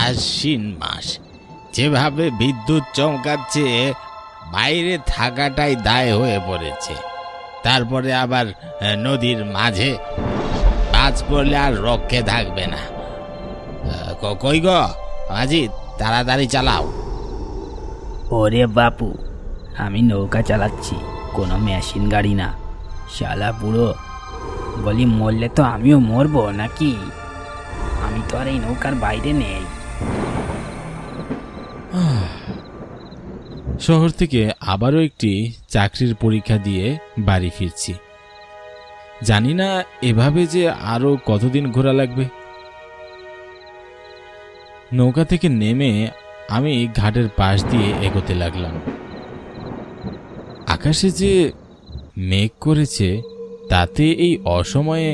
আশ্বিন মাস, যেভাবে বিদ্যুৎ চমকাচ্ছে বাইরে থাকাটাই দায় হয়ে পড়েছে। তারপরে আবার নদীর মাঝে কাজ পড়লে আর রক্ষে থাকবে না। কই গো মাঝি, তাড়াতাড়ি চালাও। ওরে বাপু, আমি নৌকা চালাচ্ছি, কোনো মেশিন গাড়ি না। শালা বুড়ো, বলি মরলে তো আমিও মরবো নাকি? আমি তো আর এই নৌকার বাইরে নেই। শহর থেকে আবারও একটি চাকরির পরীক্ষা দিয়ে বাড়ি ফিরছি। জানি না এভাবে যে আরো কতদিন ঘোরা লাগবে। নৌকা থেকে নেমে আমি ঘাটের পাশ দিয়ে এগোতে লাগলাম। আকাশে যে মেঘ করেছে, তাতে এই অসময়ে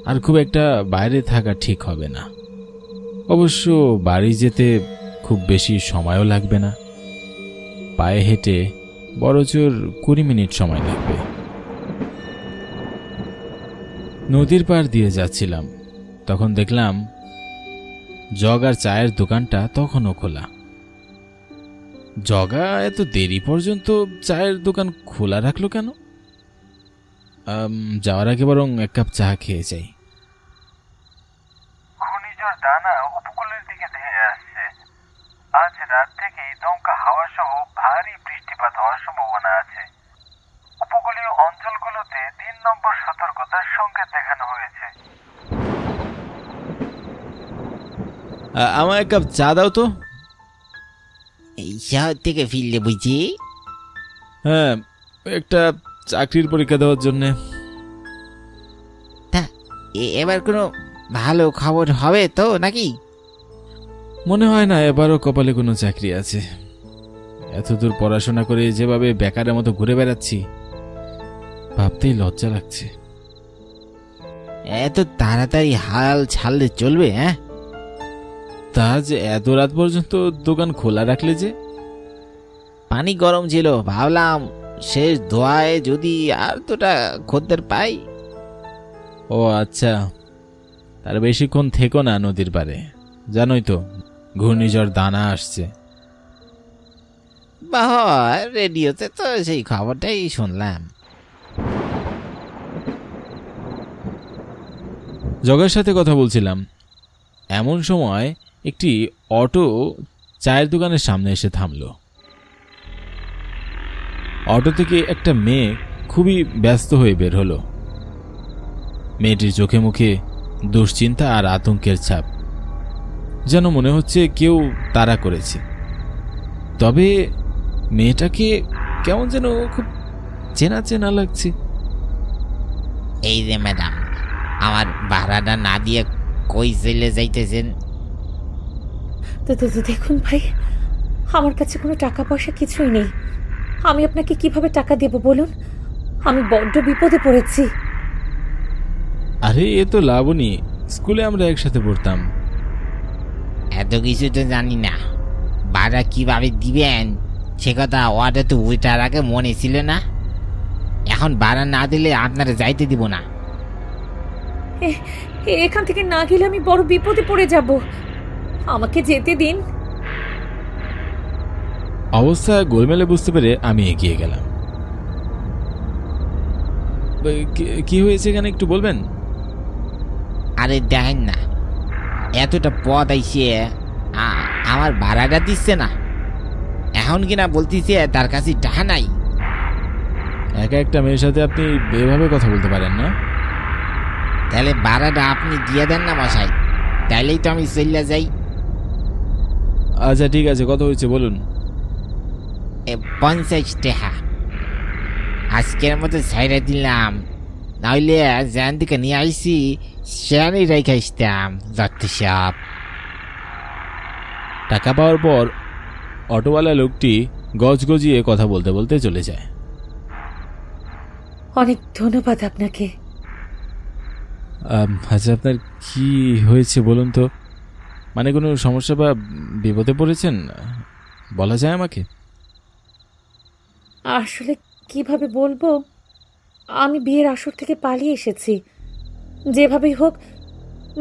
আর খুব একটা বাইরে থাকা ঠিক হবে না। অবশ্য বাড়ি যেতে খুব বেশি সময়ও লাগবে না। পায়ে হেঁটে বড়জোর 20 মিনিট সময় লাগবে। নদীর পার দিয়ে যাচ্ছিলাম, তখন দেখলাম জগ আর চায়ের দোকানটা তখনও খোলা। জগা এত দেরি পর্যন্ত চায়ের দোকান খোলা রাখলো কেন? যাওয়ার আগে বরং এক কাপ চা খেয়ে যাই। ঘূর্ণিঝড় দানা উপকূলের দিকে ধেয়ে আসছে। আজ রাত থেকেই দমকা হাওয়া সহ ভারী বৃষ্টিপাত হওয়ার সম্ভাবনা আছে। উপকূলীয় অঞ্চলগুলোতে 3 নম্বর সতর্কতার সংকেত দেখানো হয়েছে। আমার এক কাপ চা দাও তো। এই শহর থেকে ফিরলে বুঝি? হ্যাঁ, একটা চাকরির পরীক্ষা দেওয়ার জন্যে। তা এবার কোনো ভালো খবর হবে তো নাকি? মনে হয় না এবারও কপালে কোনো চাকরি আছে। এতদূর পড়াশোনা করে যেভাবে বেকারের মতো ঘুরে বেড়াচ্ছি, ভাবতেই লজ্জা লাগছে। এত তাড়াতাড়ি হাল ছাড়লে চলবে? হ্যাঁ, তা যে এত রাত পর্যন্ত দোকান খোলা রাখলে যে? পানি গরম ছিল, ভাবলাম শেষ ধোয়ায় যদি আর দুটা খদ্দের পাই। ও আচ্ছা, তার বেশিক্ষণ থেকো না নদীর পারে। জানোই তো ঘূর্ণিঝড় দানা আসছে। বাহ, রেডিওতে তো সেই খবরটাই শুনলাম। জগার সাথে কথা বলছিলাম, এমন সময় একটি অটো চায়ের দোকানের সামনে এসে থামল। অটো থেকে একটা মেয়ে খুবই ব্যস্ত হয়ে বের হলো। মেয়েটির চোখে মুখে দুশ্চিন্তা আর আতঙ্কের ছাপ, যেন মনে হচ্ছে কেউ তাড়া করেছে। তবে মেয়েটাকে কেমন যেন খুব চেনা চেনা লাগছে। এই যে ম্যাডাম, আমার ভাড়াটা না দিয়ে কই চলে যাইতেছেন? দেখুন ভাই, আমার কাছে কোনো টাকা পয়সা কিছুই নেই। আমি আপনাকে কিভাবে টাকা দেব বলুন? আমি বড্ড বিপদে পড়েছি। আরে এ তো লাবণী, স্কুলে আমরা একসাথে পড়তাম। এত কিছু তো জানি না, ভাড়া কিভাবে দিবেন সে কথা ওটা তো ওইটার আগে মনে ছিল না। এখন ভাড়া না দিলে আপনারা যাইতে দিব না। এখান থেকে না গেলে আমি বড় বিপদে পড়ে যাব, আমাকে যেতে দিন। অবস্থা গোলমেলে বুঝতে পেরে আমি এগিয়ে গেলাম। কি হয়েছে এখানে একটু বলবেন? আরে দেখেন না, এতটা পথ আইসে আমার ভাড়াটা দিচ্ছে না। এখন কিনা বলতেছে তার কাছে টাকা নাই। একা একটা মেয়ের সাথে আপনি এভাবে কথা বলতে পারেন না। তাহলে ভাড়াটা আপনি দিয়ে দেন না মশাই, তাইলেই তো আমি চলে যাই। আচ্ছা ঠিক আছে, কত হয়েছে বলুন। 50 টাকা। আজকের মতো ছাইড়া দিলাম, নাহলে যেন থেকে নিয়ে আইসি সেখানেই রেখে আসতাম। যত সব। টাকা পাওয়ার পর অটোওয়ালা লোকটি গজগজিয়ে কথা বলতে বলতে চলে যায়। অনেক ধন্যবাদ আপনাকে। আচ্ছা, আপনার কি হয়েছে বলুন তো? মানে কোনো সমস্যা বা বিপদে পড়েছেন? বলা যায় আমাকে? আসলে কিভাবে বলবো, আমি বিয়ের আসর থেকে পালিয়ে এসেছি। যেভাবেই হোক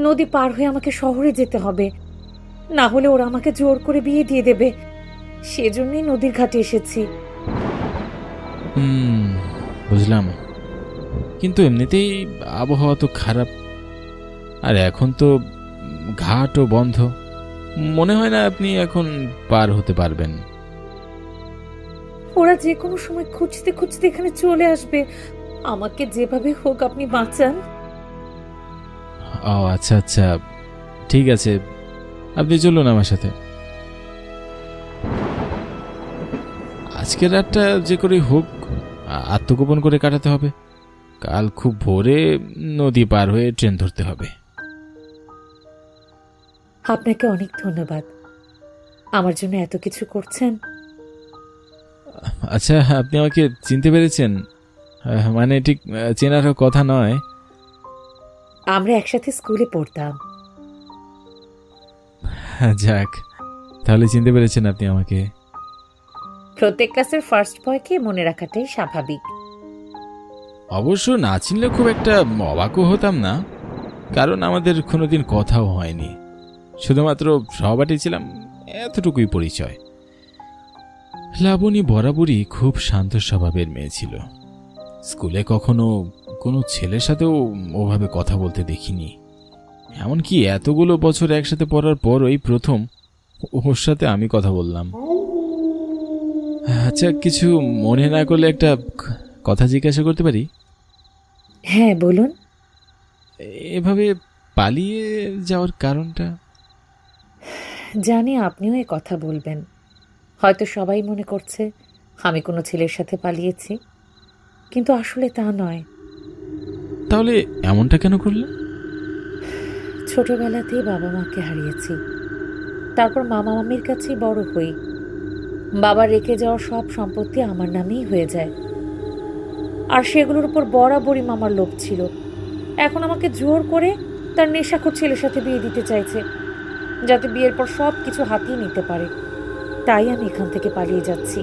নদী পার হয়ে আমাকে শহরে যেতে হবে। না হলে ওরা আমাকে জোর করে বিয়ে দিয়ে দেবে। সেজন্যই নদীর ঘাটে এসেছি। বুঝলাম, কিন্তু এমনিতেই আবহাওয়া তো খারাপ, আর এখন তো ঘাটও বন্ধ। মনে হয় না আপনি এখন পার হতে পারবেন। ওরা যে কোনো সময় খুঁজতে খুঁজতে এখানে চলে আসবে। আমাকে যেভাবে হোক আপনি বাঁচান। ও আচ্ছা আচ্ছা, ঠিক আছে, আপনি চলুন আমার সাথে। আজকের রাতটা যে করে হোক আত্মগোপন করে কাটাতে হবে। কাল খুব ভোরে নদী পার হয়ে ট্রেন ধরতে হবে। আপনাকে অনেক ধন্যবাদ, আমার জন্য এত কিছু করছেন। আচ্ছা, আপনি আমাকে চিনতে পেরেছেন? মানে ঠিক চেনারও কথা নয়। আমরা একসাথে স্কুলে পড়তাম। যাক, তাহলে চিনতে পেরেছেন আপনি আমাকে। প্রত্যেক ক্লাসের ফার্স্ট বয়কে মনে রাখাটাই স্বাভাবিক। অবশ্য না চিনলে খুব একটা অবাকও হতাম না, কারণ আমাদের কোনোদিন কথাও হয়নি, শুধুমাত্র সহপাঠী ছিলাম, এতটুকুই পরিচয়। লাবণী বরাবরই খুব শান্ত স্বভাবের মেয়ে ছিল। স্কুলে কখনো কোনো ছেলের সাথেও ওভাবে কথা বলতে দেখিনি। এমনকি এতগুলো বছর একসাথে পড়ার পর এই প্রথম ওর সাথে আমি কথা বললাম। আচ্ছা, কিছু মনে না করলে একটা কথা জিজ্ঞাসা করতে পারি? হ্যাঁ বলুন। এভাবে পালিয়ে যাওয়ার কারণটা? জানি আপনিও এ কথা বলবেন। হয়তো সবাই মনে করছে আমি কোনো ছেলের সাথে পালিয়েছি, কিন্তু আসলে তা নয়। তাহলে এমনটা কেন করলে? ছোটবেলাতেই বাবা মাকে হারিয়েছি, তারপর মামা মামির কাছেই বড় হই। বাবার রেখে যাওয়া সব সম্পত্তি আমার নামেই হয়ে যায়, আর সেগুলোর উপর বরাবরই মামার লোভ ছিল। এখন আমাকে জোর করে তার নেশাখোর ছেলের সাথে বিয়ে দিতে চাইছে, যাতে বিয়ের পর সব কিছু হাতিয়ে নিতে পারে। তাই আমি এখান থেকে পালিয়ে যাচ্ছি।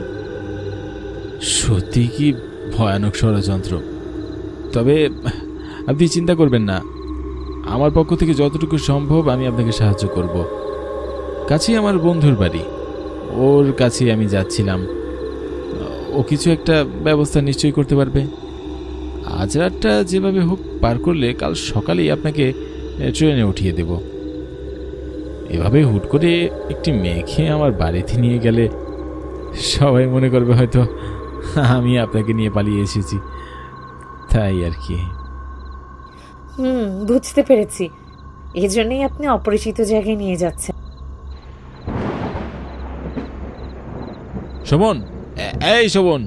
সত্যি কি ভয়ানক ষড়যন্ত্র। তবে আপনি চিন্তা করবেন না, আমার পক্ষ থেকে যতটুকু সম্ভব আমি আপনাকে সাহায্য করব। কাছেই আমার বন্ধুর বাড়ি, ওর কাছে আমি যাচ্ছিলাম। ও কিছু একটা ব্যবস্থা নিশ্চয়ই করতে পারবে। আজ রাতটা যেভাবে হোক পার করলে কাল সকালেই আপনাকে ট্রেনে উঠিয়ে দেব। এভাবে হুট করে একটি মেয়েকে আমার বাড়িতে নিয়ে গেলে সবাই মনে করবে হয়তো আমি আপনাকে নিয়ে পালিয়ে এসেছি, তাই আর কি। বুঝতে পেরেছি, এজন্যই আপনি অপরিচিত জায়গায় নিয়ে যাচ্ছেন। শোভন, এই শোভন,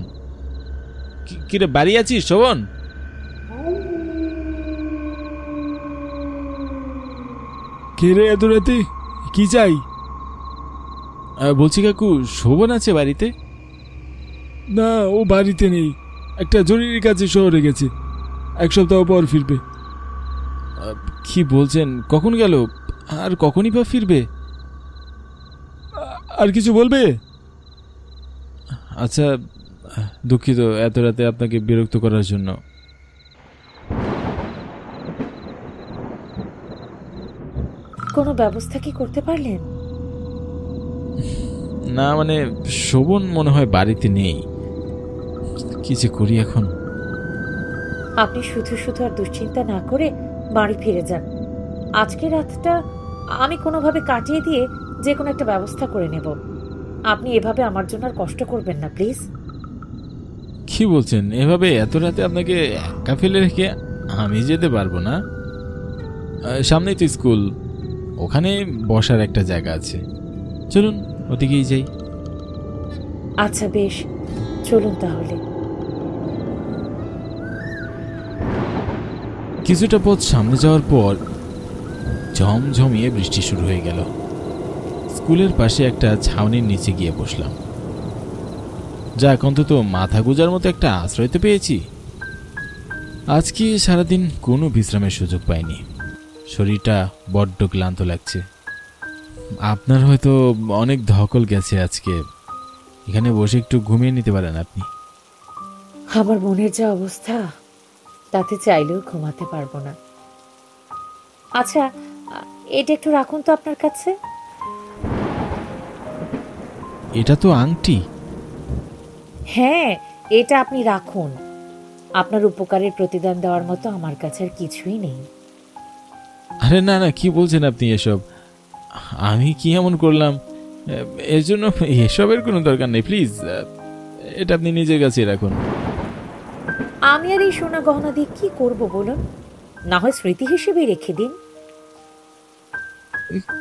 কিরে বাড়ি আছিস শোভন? কে রে এত রাতে, কি চাই? বলছি কাকু, শোভন আছে বাড়িতে? না, ও বাড়িতে নেই, একটা জরুরি কাজে শহরে গেছে, 1 সপ্তাহ পর ফিরবে। কি বলছেন, কখন গেল আর কখনই বা ফিরবে? আর কিছু বলবে? আচ্ছা, দুঃখিত এত রাতে আপনাকে বিরক্ত করার জন্য। কোনো ব্যবস্থা কি করতে পারলেন? না মানে, শোভন মনে হয় বাড়িতে নেই, কি যে করি এখন। আপনি শুধু শুধু আর দুশ্চিন্তা না করে বাড়ি ফিরে যান। আজকের রাতটা আমি কোনোভাবে কাটিয়ে দিয়ে যে কোনো একটা ব্যবস্থা করে নেব। আপনি এভাবে আমার জন্য আর কষ্ট করবেন না প্লিজ। কি বলছেন, এভাবে এত রাতে আপনাকে একা ফেলে রেখে আমি যেতে পারবো না। সামনেই তো স্কুল, ওখানে বসার একটা জায়গা আছে, চলুন ওদিকেই যাই। আচ্ছা বেশ, চলুন তাহলে। কিছুটা পথ সামনে যাওয়ার পর ঝমঝমিয়ে বৃষ্টি শুরু হয়ে গেল। স্কুলের পাশে একটা ছাউনির নিচে গিয়ে বসলাম। যাক, অন্তত মাথা গোজার মতো একটা আশ্রয় তো পেয়েছি। আজকে সারাদিন কোনো বিশ্রামের সুযোগ পাইনি, শরীরটা বড্ড ক্লান্ত লাগছে। আপনার হয়তো অনেক ধকল গেছে আজকে, এখানে বসে একটু ঘুমিয়ে নিতে পারেন আপনি। আমার মনের যা অবস্থা, তাতে চাইলেও ঘুমাতে পারবো না। আচ্ছা, এটা একটু রাখুন তো আপনার কাছে। এটা তো আংটি। হ্যাঁ, এটা আপনি রাখুন। আপনার উপকারের প্রতিদান দেওয়ার মতো আমার কাছে আর কিছুই নেই। আরে না না, কি বলছেন আপনি এসব? আমি কি এমন করলাম? এর জন্য এসবের কোনো দরকার নেই, প্লিজ। এটা আপনি নিজের কাছে রাখুন। আমি আর এই সোনা গহনা দিয়ে কি করব বলুন? না হয় স্মৃতি হিসেবে রেখে দিন।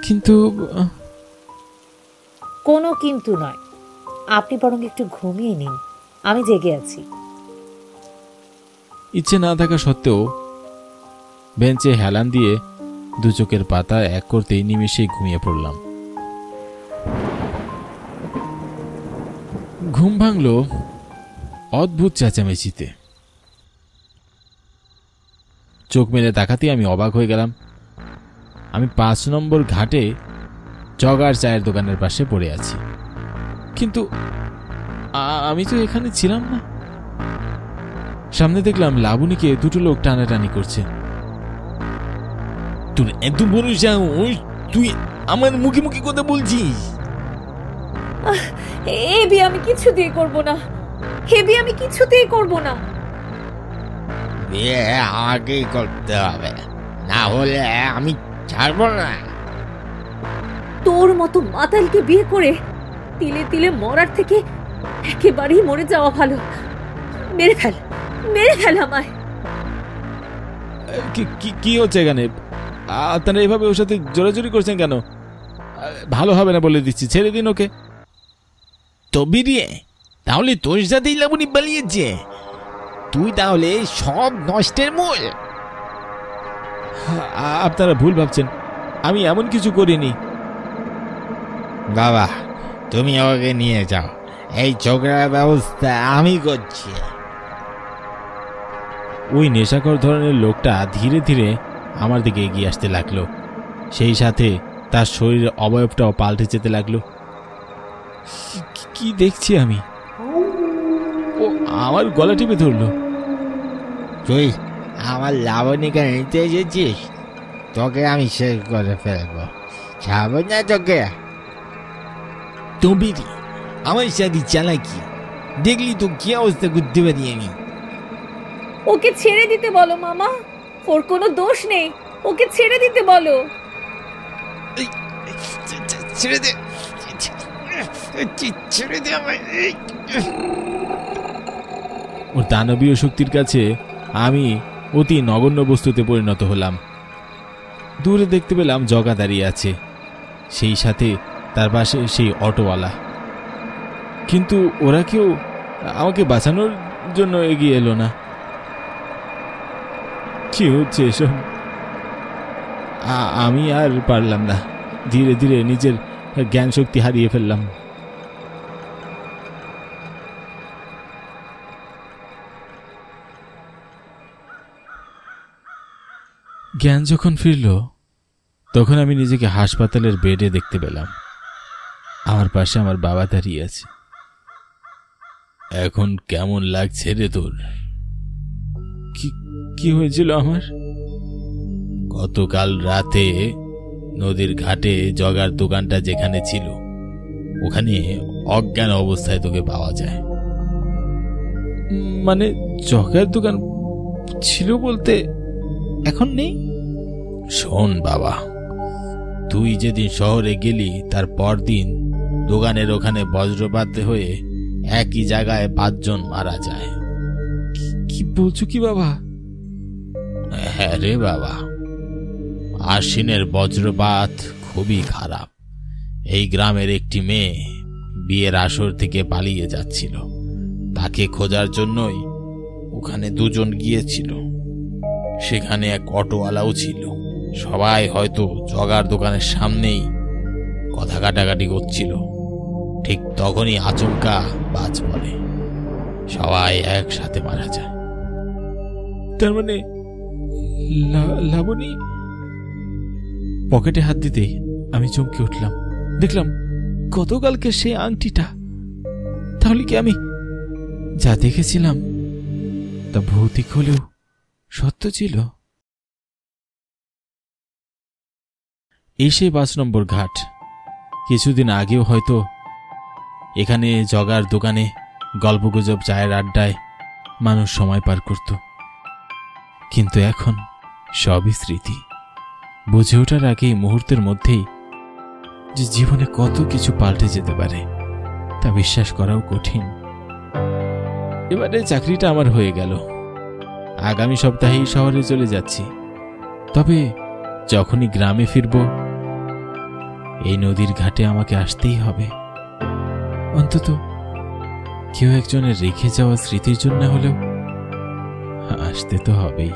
কিন্তু কোনো কিন্তু নয়, আপনি বরং একটু ঘুমিয়ে নিন, আমি জেগে আছি। ইচ্ছে না থাকা সত্ত্বেও বেঞ্চে হেলান দিয়ে দু চোখের পাতা এক করতেই নিমেষেই ঘুমিয়ে পড়লাম। ঘুম ভাঙল অদ্ভুত চেঁচামেচিতে। চোখ মেলে তাকাতেই আমি অবাক হয়ে গেলাম। আমি 5 নম্বর ঘাটে জগার চায়ের দোকানের পাশে পড়ে আছি, কিন্তু আমি তো এখানে ছিলাম না। সামনে দেখলাম লাবণীকে দুটো লোক টানাটানি করছে। তোর এত বড় সাহস, তুই আমার মুখে মুখে কথা বলছিস? এ বিয়ে আমি কিছুতেই করব না, হে বিয়ে আমি কিছুতেই করব না। বিয়ে আমাকেই করতে হবে, না হলে আমি ছাড়বো না। তোর মতো মাতালকে বিয়ে করে তিলে তিলে মরার থেকে একেবারেই মরে যাওয়া ভালো। মেরে ফেল, মেরে ফেল আমায়। কি হচ্ছে এখানে? আপনারা এভাবে ওর সাথে জোরাজোরি করছেন কেন? ভালো হবে না বলে দিচ্ছি, ছেড়ে দিন ওকে। তবে রে, তাহলে তোর সাথেই লাবণী পালিয়েছে? তুই তাহলে সব নষ্টের মূল। আপনারা ভুল ভাবছেন, আমি এমন কিছু করিনি। বাবা, তুমি ওকে নিয়ে যাও, এই ঝগড়ার ব্যবস্থা আমি করছি। ওই নেশাখোর ধরনের লোকটা ধীরে ধীরে আমার দিকে এগিয়ে আসতে লাগলো, সেই সাথে তার শরীরের অবয়বটাও পাল্টে যেতে লাগলো। কি দেখছি আমি? ও আমার গলা টিপে ধরলো। তুই আমার লাবণীকে নিতে এসেছিস, তোকে আমি শেষ করে ফেলবো, ছাড়বো না তোকে। তবে রে, আমার সাথে চালাকি দেখলি তো কি অবস্থা করতে পারি আমি। ওকে ছেড়ে দিতে বলো মামা, ওর কোনো দোষ নেই, ওকে ছেড়ে দিতে বলো। ছেড়ে দে, ছেড়ে দে আমায়। ওর দানবীয় শক্তির কাছে আমি অতি নগণ্য বস্তুতে পরিণত হলাম। দূরে দেখতে পেলাম জগা দাঁড়িয়ে আছে, সেই সাথে তার পাশে সেই অটোওয়ালা। কিন্তু ওরা কেউ আমাকে বাঁচানোর জন্য এগিয়ে এলো না। কি হচ্ছে এসব? আমি আর পারলাম না, ধীরে ধীরে নিজের জ্ঞান শক্তি হারিয়ে ফেললাম। জ্ঞান যখন ফিরল, তখন আমি নিজেকে হাসপাতালের বেডে দেখতে পেলাম। আমার পাশে আমার বাবা দাঁড়িয়ে আছে। এখন কেমন লাগছে রে তোর? কি হয়েছিল আমার? গতকাল রাতে নদীর ঘাটে জগার দোকানটা যেখানে ছিল, ওখানে অজ্ঞান অবস্থায় তোকে পাওয়া যায়। মানে জগার দোকান ছিল বলতে এখন নেই? শোন বাবা, তুই যেদিন শহরে গেলি তার পরদিন দোকানের ওখানে বজ্রপাত হয়ে একই জায়গায় 5 জন মারা যায়। কি বলছো কি বাবা? হ্যাঁ রে বাবা, আশ্বিনের বজ্রপাত খুবই খারাপ। এই গ্রামের একটি মেয়ে বিয়ের আসর থেকে পালিয়ে যাচ্ছিল, তাকে খোঁজার জন্যই ওখানে 2 জন গিয়েছিল। সেখানে এক অটোওয়ালাও ছিল। সবাই হয়তো জগার দোকানের সামনেই কথা কাটাকাটি করছিল। ঠিক তখনই আচমকা বাজ পড়ে, সবাই একসাথে মারা যায়। তার মানে লাবণী? পকেটে হাত দিতেই আমি চমকে উঠলাম, দেখলাম গতকালকে সেই আংটিটা। তাহলে কি আমি যা দেখেছিলাম তা ভৌতিক হলেও সত্য ছিল? এই সেই 5 নম্বর ঘাট। কিছুদিন আগেও হয়তো এখানে জগার দোকানে গল্পগুজব, চায়ের আড্ডায় মানুষ সময় পার করত। কিন্তু এখন সবই স্মৃতি। বুঝে ওঠার আগে মুহূর্তের মধ্যেই যে জীবনে কত কিছু পাল্টে যেতে পারে তা বিশ্বাস করাও কঠিন। এবারে চাকরিটা আমার হয়ে গেল, আগামী সপ্তাহেই শহরে চলে যাচ্ছি। তবে যখনই গ্রামে ফিরব, এই নদীর ঘাটে আমাকে আসতেই হবে। অন্তত কেউ একজনের রেখে যাওয়া স্মৃতির জন্য হলেও আসতে তো হবেই।